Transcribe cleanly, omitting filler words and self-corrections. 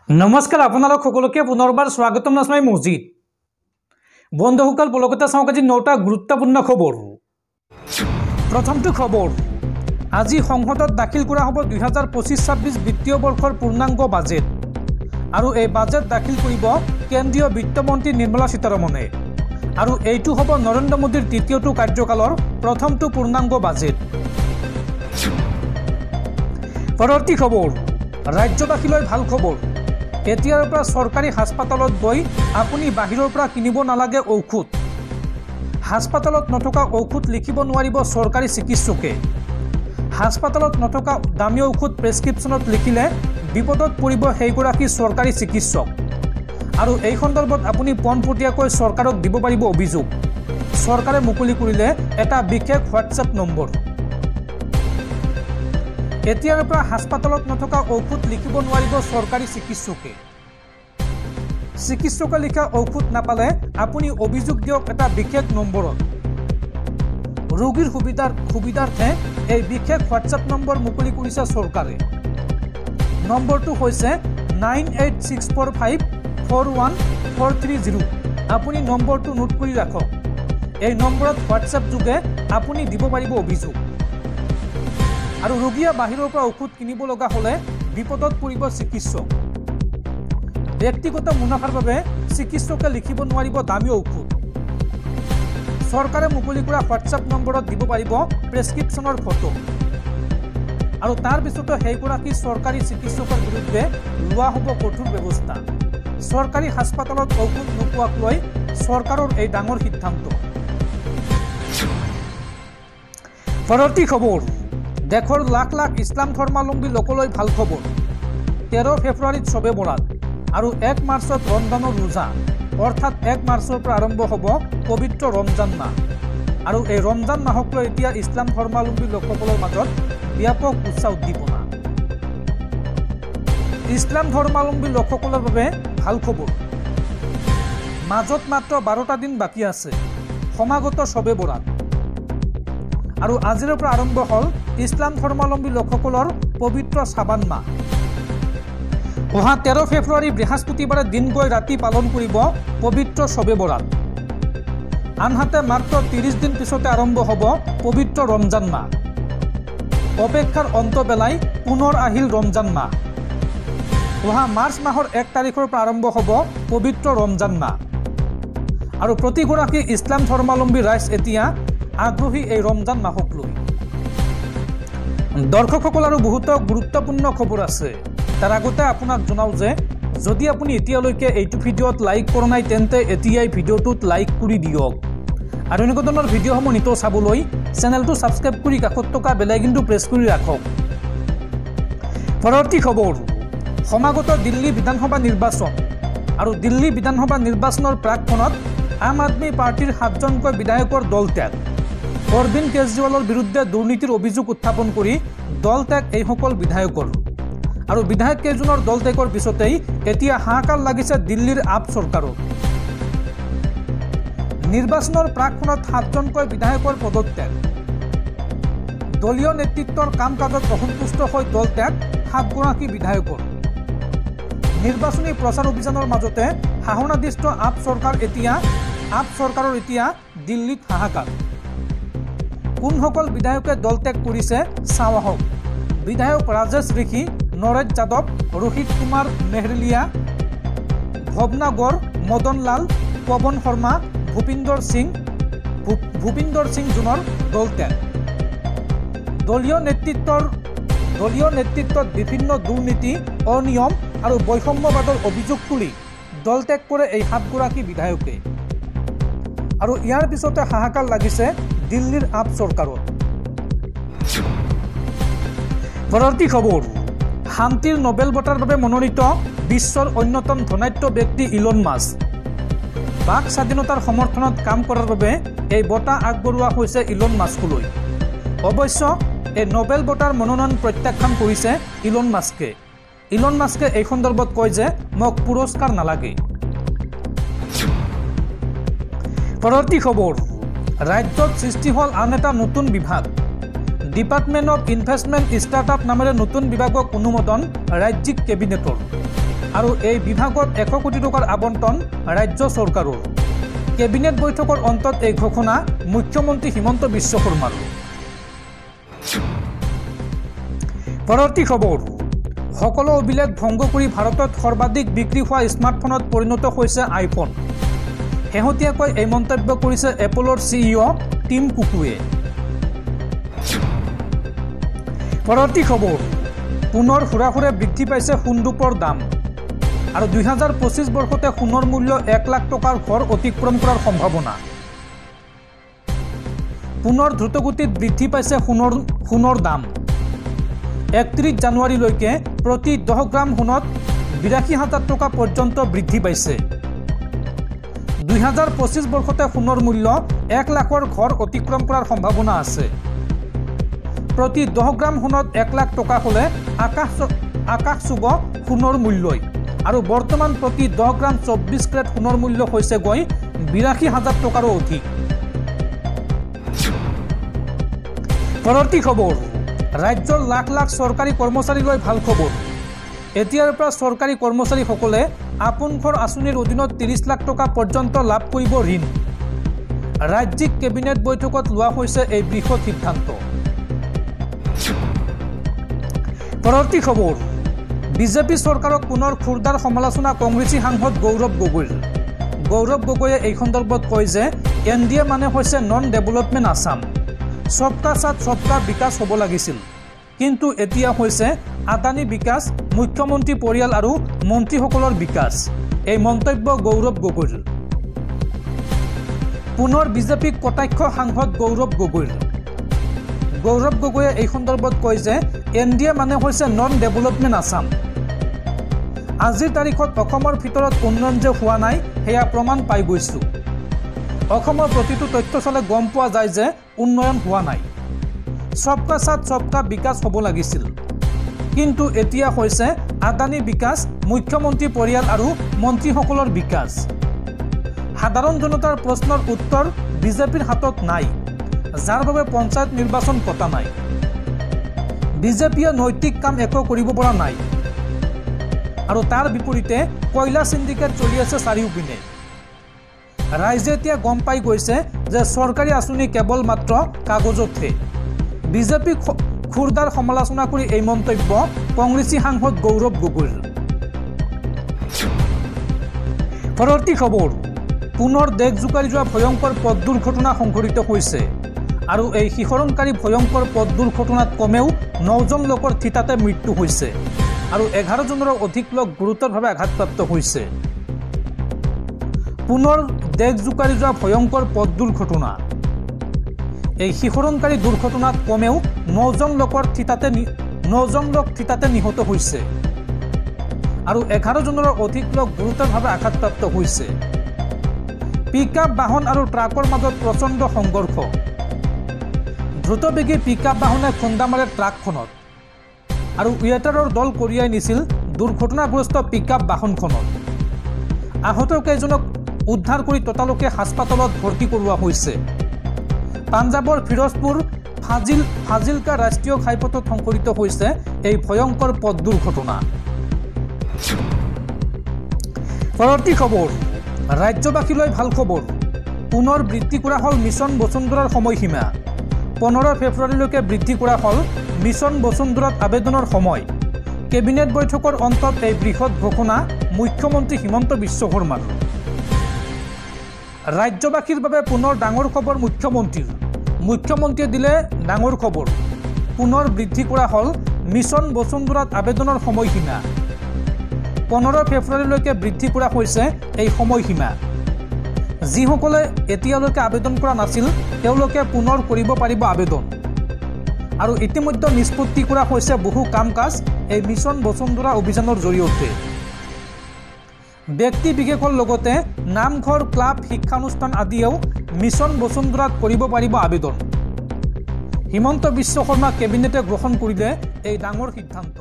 नमस्कार आपनालोक सकलोके पुनर्बार स्वागतम नाजमाई मस्जिद बंधुসকল पलकते चाওক আজি 9টা গুৰুত্বপূৰ্ণ খবৰ। প্ৰথমটো খবৰ, আজি সংসদত দাখিল কৰা হ'ব 2025-26 বিত্তীয় বৰ্ষৰ পূৰ্ণাংগ বাজেট আৰু এই বাজেট দাখিল কৰিব কেন্দ্ৰীয় বিত্তমন্ত্ৰী নিৰ্মলা সীতাৰমণে আৰু এইটো হ'ব নৰেন্দ্ৰ মোদীৰ তৃতীয়টো কাৰ্যকালৰ প্ৰথমটো পূৰ্ণাংগ বাজেট। পৰৱৰ্তী খবৰ, ৰাজ্যবাসীলৈ ভাল খবৰ। এতিয়াৰ পৰা চৰকাৰী হাস্পাতালত গৈ আপুনি বাহিৰৰ পৰা কিনিব নালাগে ঔষধ। হাস্পাতালত নথকা ঔষধ লিখিব নোৱাৰিব চৰকাৰী চিকিৎসকে। হাস্পাতালত নথকা দামী ঔষধ প্ৰেছক্ৰিপশ্যনত লিখিলে বিপদত পৰিব সেইগৰাকী চৰকাৰী চিকিৎসক আৰু এই সন্দৰ্ভত আপুনি পোনপটীয়াকৈ চৰকাৰক দিব পাৰিব অভিযোগ। চৰকাৰে মুকলি কৰিলে এটা বিশেষ হোৱাটছএপ নম্বৰ। এতিয়াৰ পৰা হাস্পাতালত নথকা ঔষধ লিখিব নোৱাৰিব চৰকাৰী চিকিৎসকে। চিকিৎসকে লিখা ঔষধ নাপালে আপুনি অভিযোগ দিয়ক এটা বিশেষ নম্বৰত। ৰোগীৰ সুবিধাৰ্থে এই বিশেষ হোৱাটছএপ নম্বৰ মুকলি কৰিছে চৰকাৰে। নম্বৰটো হৈছে 9864541430। আপুনি নম্বৰটো নোট কৰি ৰাখক। এই নম্বৰত হোৱাটছএপ যোগে আপুনি দিব পাৰিব অভিযোগ। আৰু ৰোগীয়ে বাহিৰৰ পৰা ঔষধ কিনিব লগা হ'লে বিপদত পৰিব চিকিৎসক। ব্যক্তিগত মুনাফাৰ বাবে চিকিৎসকে লিখিব নোৱাৰিব দামী ঔষধ। চৰকাৰে মুকলি কৰা হোৱাটছএপ নম্বৰত দিব পাৰিব প্ৰেছক্ৰিপশ্যনৰ ফটো আৰু তাৰ পিছতো সেইগৰাকী চৰকাৰী চিকিৎসকৰ বিৰুদ্ধে লোৱা হ'ব কঠোৰ ব্যৱস্থা। চৰকাৰী হাস্পাতালত ঔষধ নোপোৱাক লৈ চৰকাৰৰ এই ডাঙৰ সিদ্ধান্ত। পৰৱৰ্তী খবৰ, দেশৰ লাখ লাখ ইছলাম ধৰ্মাৱলম্বী লোকলৈ ভাল খবৰ। 13 ফেব্ৰুৱাৰীত শবে বৰাত আৰু 1 মাৰ্চত ৰমজানৰ ৰোজা, অৰ্থাৎ 1 মাৰ্চৰ পৰা আৰম্ভ হ'ব পবিত্ৰ ৰমজান মাহ আৰু এই ৰমজান মাহক লৈ এতিয়া ইছলাম ধৰ্মাৱলম্বী লোকসকলৰ মাজত ব্যাপক উৎসাহ উদ্দীপনা। ইছলাম ধৰ্মাৱলম্বী লোকসকলৰ বাবে ভাল খবৰ। মাজত মাত্ৰ 12টা দিন বাকী আছে সমাগত শবে বৰাত আৰু আজিৰ পৰা আৰম্ভ হ'ল ইছলাম ধৰ্মাৱলম্বী লোকসকলৰ পবিত্ৰ শ্বাবান মাহ। অহা 13 ফেব্ৰুৱাৰী বৃহস্পতিবাৰে দিন গৈ ৰাতি পালন কৰিব পবিত্ৰ শবে বৰাত। আনহাতে মাত্ৰ 30 দিন পিছতে আৰম্ভ হ'ব পবিত্ৰ ৰমজান মাহ। অপেক্ষাৰ অন্ত পেলাই পুনৰ আহিল ৰমজান মাহ। অহা মাৰ্চ মাহৰ 1 তাৰিখৰ পৰা আৰম্ভ হ'ব পবিত্ৰ ৰমজান মাহ আৰু প্ৰতিগৰাকী ইছলাম ধৰ্মাৱলম্বী ৰাইজ এতিয়া আগ্ৰহী এই ৰমজান মাহক লৈ। দৰ্শকসকল আৰু বহুতো গুৰুত্বপূৰ্ণ খবৰ আছে। তাৰ আগতে আপোনাক জনাওঁ যে যদি আপুনি এতিয়ালৈকে এইটো ভিডিঅ'ত লাইক কৰা নাই তেন্তে এতিয়াই ভিডিঅ'টোত লাইক কৰি দিয়ক আৰু এনেকুৱা ধৰণৰ ভিডিঅ'সমূহ নিতৌ চাবলৈ চেনেলটো ছাবস্ক্ৰাইব কৰি কাষত থকা বেল আইকনটো প্ৰেছ কৰি ৰাখক। পৰৱৰ্তী খবৰ, সমাগত দিল্লী বিধানসভা নিৰ্বাচন আৰু দিল্লী বিধানসভা নিৰ্বাচনৰ প্ৰাকক্ষণত আম আদমি পাৰ্টিৰ 7জনকৈ বিধায়কৰ দল ত্যাগ। অৰবিন্দ কেজৰিৱালৰ বিৰুদ্ধে দুৰ্নীতিৰ অভিযোগ উত্থাপন কৰি দল ত্যাগ এইসকল বিধায়কৰ আৰু বিধায়ক কেইজনৰ দল ত্যাগৰ পিছতেই এতিয়া হাহাকাৰ লাগিছে দিল্লীৰ আপ চৰকাৰত। নিৰ্বাচনৰ প্ৰাকক্ষণত 7জনকৈ বিধায়কৰ পদত্যাগ। দলীয় নেতৃত্বৰ কাম কাজত অসন্তুষ্ট হৈ দল ত্যাগ 7গৰাকী বিধায়কৰ। নিৰ্বাচনী প্ৰচাৰ অভিযানৰ মাজতে শাসনাধীষ্ঠ আপ চৰকাৰৰ এতিয়া দিল্লীত হাহাকাৰ। কোনসকল বিধায়কে দল ত্যাগ কৰিছে চাওঁ আহক। বিধায়ক ৰাজেশ ঋষি, নৰেশ যাদৱ, ৰোহিত কুমাৰ মেহৰলিয়া, ভৱনা গড়, মদন লাল, পৱন শৰ্মা, ভূপিন্দৰ সিং জোনৰ দল ত্যাগ। দলীয় নেতৃত্বত বিভিন্ন দুৰ্নীতি, অনিয়ম আৰু বৈষম্যবাদৰ অভিযোগ তুলি দল ত্যাগ কৰে এই 7গৰাকী বিধায়কে আৰু ইয়াৰ পিছতে হাহাকাৰ লাগিছে দিল্লীৰ আপ চৰকাৰত। পৰৱৰ্তী খবৰ, শান্তিৰ নোবেল বঁটাৰ বাবে মনোনীত বিশ্বৰ অন্যতম ধনাঢ্য ব্যক্তি ইলন মাস্ক। বাক স্বাধীনতাৰ সমৰ্থনত কাম কৰাৰ বাবে এই বঁটা আগবঢ়োৱা হৈছে ইলন মাস্কলৈ। অৱশ্য এই নোবেল বঁটাৰ মনোনয়ন প্ৰত্যাখ্যান কৰিছে ইলন মাস্কে। ইলন মাস্কে এই সন্দৰ্ভত কয় যে মোক পুৰস্কাৰ নালাগে। পৰৱৰ্তী খবৰ, ৰাজ্যত সৃষ্টি হ'ল আন এটা নতুন বিভাগ। ডিপাৰ্টমেণ্ট অফ ইনভেষ্টমেণ্ট ষ্টাৰ্টআপ নামেৰে নতুন বিভাগক অনুমোদন ৰাজ্যিক কেবিনেটৰ। আৰু এই বিভাগত 100 কোটি টকাৰ আবণ্টন ৰাজ্য চৰকাৰৰ। কেবিনেট বৈঠকৰ অন্তত এই ঘোষণা মুখ্যমন্ত্ৰী হিমন্ত বিশ্ব শৰ্মাৰ। পৰৱৰ্তী খবৰ, সকলো অভিলেখ ভংগ কৰি ভাৰতত সৰ্বাধিক বিক্ৰী হোৱা স্মাৰ্টফোনত পৰিণত হৈছে আইফোন। শেহতীয়াকৈ এই মন্তব্য কৰিছে এপলৰ CEO টিম কুকুৱে। পৰৱৰ্তী খবৰ, পুনৰ হুৰাহুৰে বৃদ্ধি পাইছে সোণৰূপৰ দাম আৰু 2025 বৰ্ষতে সোণৰ মূল্য 1 লাখ টকাৰ ঘৰ অতিক্ৰম কৰাৰ সম্ভাৱনা। পুনৰ দ্ৰুতগতিত বৃদ্ধি পাইছে সোণৰ দাম। 31 জানুৱাৰীলৈকে প্ৰতি 10 গ্ৰাম সোণত 82,000 টকা পৰ্যন্ত বৃদ্ধি পাইছে। 2025 বৰ্ষতে সোণৰ মূল্য 1 লাখৰ ঘৰ অতিক্ৰম কৰাৰ সম্ভাৱনা আছে। প্ৰতি 10 গ্ৰাম সোণত 1 লাখ টকা হ'লে আকাশ চুব সোণৰ মূল্যই আৰু বৰ্তমান প্ৰতি 10 গ্ৰাম 24 কেৰেট সোণৰ মূল্য হৈছে গৈ 82,000 টকাৰো অধিক। পৰৱৰ্তী খবৰ, ৰাজ্যৰ লাখ লাখ চৰকাৰী কৰ্মচাৰীলৈ ভাল খবৰ। এতিয়াৰ পৰা চৰকাৰী কৰ্মচাৰীসকলে আপোন ঘৰ আঁচনিৰ অধীনত 30 লাখ টকা পৰ্যন্ত লাভ কৰিব ঋণ। ৰাজ্যিক কেবিনেট বৈঠকত লোৱা হৈছে এই বৃহৎ সিদ্ধান্ত। পৰৱৰ্তী খবৰ, বিজেপি চৰকাৰক পুনৰ খুৰদাৰ সমালোচনা কংগ্ৰেছী সাংসদ গৌৰৱ গগৈৰ। গৌৰৱ গগৈয়ে এই সন্দৰ্ভত কয় যে NDA মানে হৈছে নন ডেভেলপমেণ্ট আছাম, সবকা সাথ সবকা বিকাশ হ'ব লাগিছিল, কিন্তু এতিয়া হৈছে আদানী বিকাশ, মুখ্যমন্ত্ৰী পৰিয়াল আৰু মন্ত্ৰীসকলৰ বিকাশ। এই মন্তব্য গৌৰৱ গগৈৰ। পুনৰ বিজেপিক কটাক্ষ সাংসদ গৌৰৱ গগৈৰ। গৌৰৱ গগৈয়ে এই সন্দৰ্ভত কয় যে NDA মানে হৈছে নন ডেভেলপমেণ্ট আছাম। আজিৰ তাৰিখত অসমৰ ভিতৰত উন্নয়ন যে হোৱা নাই সেয়া প্ৰমাণ পাই গৈছোঁ। অসমৰ প্ৰতিটো তথ্য চালে গম পোৱা যায় যে উন্নয়ন হোৱা নাই। সবকা সাথ সবকা বিকাশ হ'ব লাগিছিল, কিন্তু এতিয়া হৈছে আদানী বিকাশ, মুখ্যমন্ত্ৰী পৰিয়াল আৰু মন্ত্ৰীসকলৰ বিকাশ। সাধাৰণ জনতাৰ প্ৰশ্নৰ উত্তৰ বিজেপিৰ হাতত নাই, যাৰ বাবে পঞ্চায়ত নিৰ্বাচন পতা নাই। বিজেপিয়ে নৈতিক কাম একো কৰিব পৰা নাই আৰু তাৰ বিপৰীতে কয়লা চিণ্ডিকেট চলি আছে চাৰিওপিনে। ৰাইজে এতিয়া গম পাই গৈছে যে চৰকাৰী আঁচনি কেৱল মাত্ৰ কাগজতহে। বিজেপিক খুৰদাৰ সমালোচনা কৰি এই মন্তব্য কংগ্ৰেছী সাংসদ গৌৰৱ গগৈৰ। পৰৱৰ্তী খবৰ, পুনৰ দেশ জোকাৰি যোৱা ভয়ংকৰ পথ দুৰ্ঘটনা সংঘটিত হৈছে আৰু এই শিহৰণকাৰী ভয়ংকৰ পথ দুৰ্ঘটনাত কমেও 9জন লোকৰ থিতাতে মৃত্যু হৈছে আৰু 11 জনৰো অধিক লোক গুৰুতৰভাৱে আঘাতপ্ৰাপ্ত হৈছে। পুনৰ দেশ জোকাৰি যোৱা ভয়ংকৰ পথ দুৰ্ঘটনা। এই শিহৰণকাৰী দুৰ্ঘটনাত কমেও 9জন লোক থিতাতে নিহত হৈছে আৰু 11 জনৰো অধিক লোক গুৰুতৰভাৱে আঘাতপ্ৰাপ্ত হৈছে। পিকআপ বাহন আৰু ট্ৰাকৰ মাজত প্ৰচণ্ড সংঘৰ্ষ। দ্ৰুতবেগী পিকআপ বাহনে খুন্দা মাৰে ট্ৰাকখনত আৰু ৱেটাৰৰ দল কঢ়িয়াই নিছিল দুৰ্ঘটনাগ্ৰস্ত পিকআপ বাহনখনত। আহত কেইজনক উদ্ধাৰ কৰি ততালোকে হাস্পতালত ভৰ্তি কৰোৱা হৈছে। পাঞ্জাবৰ ফিৰোজপুৰ ফাজিলকা ৰাষ্ট্ৰীয় ঘাইপথত সংঘটিত হৈছে এই ভয়ংকৰ পথ দুৰ্ঘটনা। পৰৱৰ্তী খবৰ, ৰাজ্যবাসীলৈ ভাল খবৰ। পুনৰ বৃদ্ধি কৰা হ'ল মিছন বসুন্ধৰাৰ সময়সীমা। 15 ফেব্ৰুৱাৰীলৈকে বৃদ্ধি কৰা হ'ল মিছন বসুন্ধৰাত আবেদনৰ সময়। কেবিনেট বৈঠকৰ অন্তত এই বৃহৎ ঘোষণা মুখ্যমন্ত্ৰী হিমন্ত বিশ্ব শৰ্মাৰ। ৰাজ্যবাসীৰ বাবে পুনৰ ডাঙৰ খবৰ মুখ্যমন্ত্ৰীৰ। মুখ্যমন্ত্ৰীয়ে দিলে ডাঙৰ খবৰ। পুনৰ বৃদ্ধি কৰা হ'ল মিছন বসুন্ধৰাত আবেদনৰ সময়সীমা। 15 ফেব্ৰুৱাৰীলৈকে বৃদ্ধি কৰা হৈছে এই সময়সীমা। যিসকলে এতিয়ালৈকে আবেদন কৰা নাছিল তেওঁলোকে পুনৰ কৰিব পাৰিব আবেদন আৰু ইতিমধ্যে নিষ্পত্তি কৰা হৈছে বহু কাম কাজ এই মিছন বসুন্ধৰা অভিযানৰ জৰিয়তে। ব্যক্তি বিশেষৰ লগতে নামঘৰ, ক্লাব, শিক্ষানুষ্ঠান আদিয়েও মিছন বসুন্ধৰাত কৰিব পাৰিব আবেদন। হিমন্ত বিশ্ব শৰ্মা কেবিনেটে গ্ৰহণ কৰিলে এই ডাঙৰ সিদ্ধান্ত।